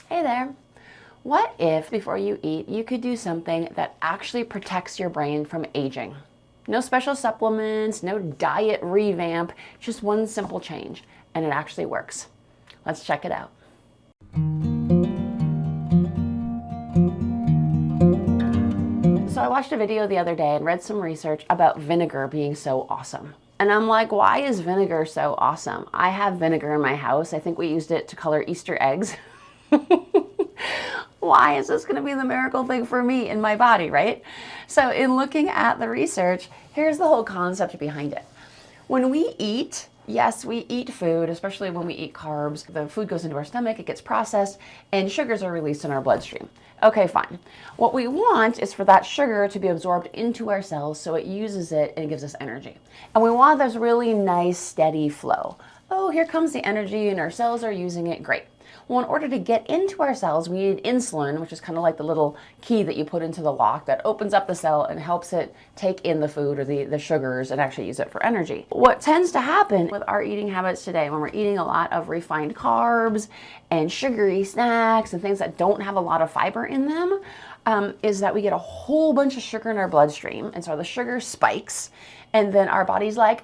Hey there. What if before you eat, you could do something that actually protects your brain from aging? No special supplements, no diet revamp, just one simple change, and it actually works. Let's check it out. So I watched a video the other day and read some research about vinegar being so awesome. And I'm like, why is vinegar so awesome? I have vinegar in my house. I think we used it to color Easter eggs. Why is this going to be the miracle thing for me in my body, right? So in looking at the research, here's the whole concept behind it. When we eat, yes, we eat food, especially when we eat carbs. The food goes into our stomach, it gets processed, and sugars are released in our bloodstream. Okay, fine. What we want is for that sugar to be absorbed into our cells so it uses it and it gives us energy. And we want this really nice, steady flow. Oh, here comes the energy and our cells are using it, great. Well, in order to get into our cells, we need insulin, which is kind of like the little key that you put into the lock that opens up the cell and helps it take in the food or the sugars and actually use it for energy. What tends to happen with our eating habits today, when we're eating a lot of refined carbs and sugary snacks and things that don't have a lot of fiber in them, is that we get a whole bunch of sugar in our bloodstream. And so the sugar spikes. And then our body's like,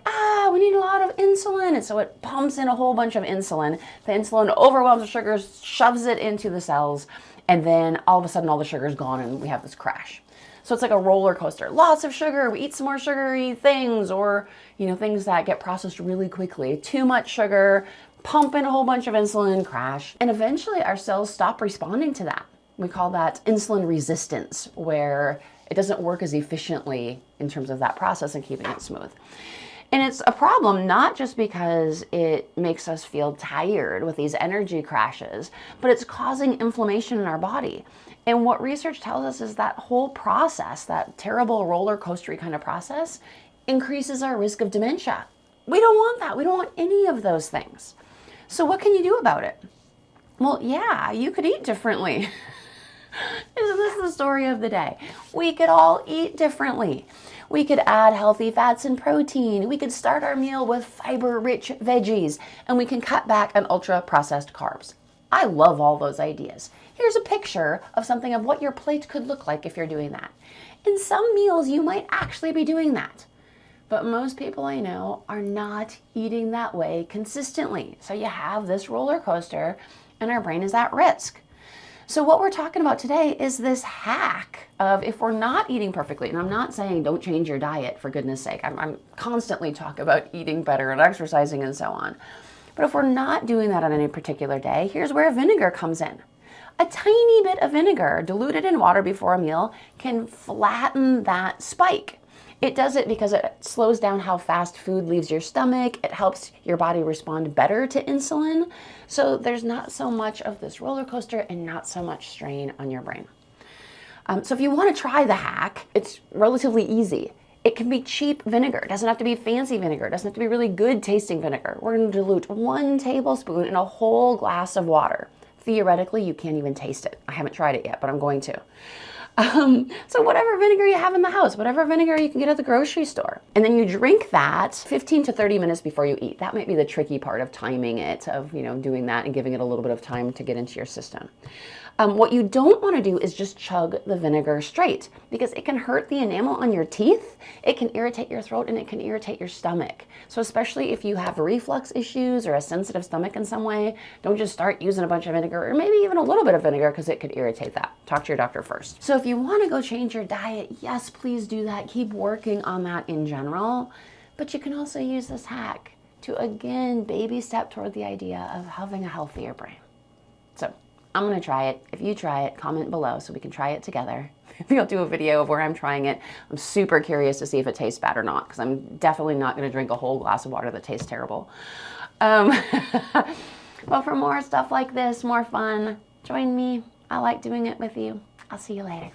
we need a lot of insulin. And so it pumps in a whole bunch of insulin. The insulin overwhelms the sugars, shoves it into the cells, and then all of a sudden all the sugar's gone and we have this crash. So it's like a roller coaster. Lots of sugar, we eat some more sugary things, or things that get processed really quickly. Too much sugar, pump in a whole bunch of insulin, crash. And eventually our cells stop responding to that. We call that insulin resistance, where it doesn't work as efficiently in terms of that process and keeping it smooth. And it's a problem not just because it makes us feel tired with these energy crashes, but it's causing inflammation in our body. And what research tells us is that whole process, that terrible roller coaster kind of process, increases our risk of dementia. We don't want that. We don't want any of those things. So what can you do about it? Well, yeah, you could eat differently. Isn't this the story of the day? We could all eat differently. We could add healthy fats and protein. We could start our meal with fiber-rich veggies, and we can cut back on ultra-processed carbs. I love all those ideas. Here's a picture of something of what your plate could look like if you're doing that. In some meals, you might actually be doing that. But most people I know are not eating that way consistently. So you have this roller coaster, and our brain is at risk. So what we're talking about today is this hack of, if we're not eating perfectly, and I'm not saying don't change your diet, for goodness sake. I'm constantly talking about eating better and exercising and so on. But if we're not doing that on any particular day, here's where vinegar comes in. A tiny bit of vinegar diluted in water before a meal can flatten that spike. It does it because it slows down how fast food leaves your stomach. It helps your body respond better to insulin. So there's not so much of this roller coaster and not so much strain on your brain. So if you want to try the hack, it's relatively easy. It can be cheap vinegar. It doesn't have to be fancy vinegar. It doesn't have to be really good tasting vinegar. We're going to dilute 1 tablespoon in a whole glass of water. Theoretically, you can't even taste it. I haven't tried it yet, but I'm going to. So whatever vinegar you have in the house, whatever vinegar you can get at the grocery store. And then you drink that 15 to 30 minutes before you eat. That might be the tricky part of timing it, of doing that and giving it a little bit of time to get into your system. What you don't want to do is just chug the vinegar straight, because it can hurt the enamel on your teeth, it can irritate your throat, and it can irritate your stomach. So especially if you have reflux issues or a sensitive stomach in some way, don't just start using a bunch of vinegar, or maybe even a little bit of vinegar, because it could irritate that. Talk to your doctor first. So if you want to go change your diet, yes, please do that. Keep working on that in general. But you can also use this hack to, again, baby step toward the idea of having a healthier brain. So I'm going to try it. If you try it, comment below so we can try it together. Maybe I'll do a video of where I'm trying it. I'm super curious to see if it tastes bad or not, because I'm definitely not going to drink a whole glass of water that tastes terrible. But for more stuff like this, more fun, join me. I like doing it with you. I'll see you later.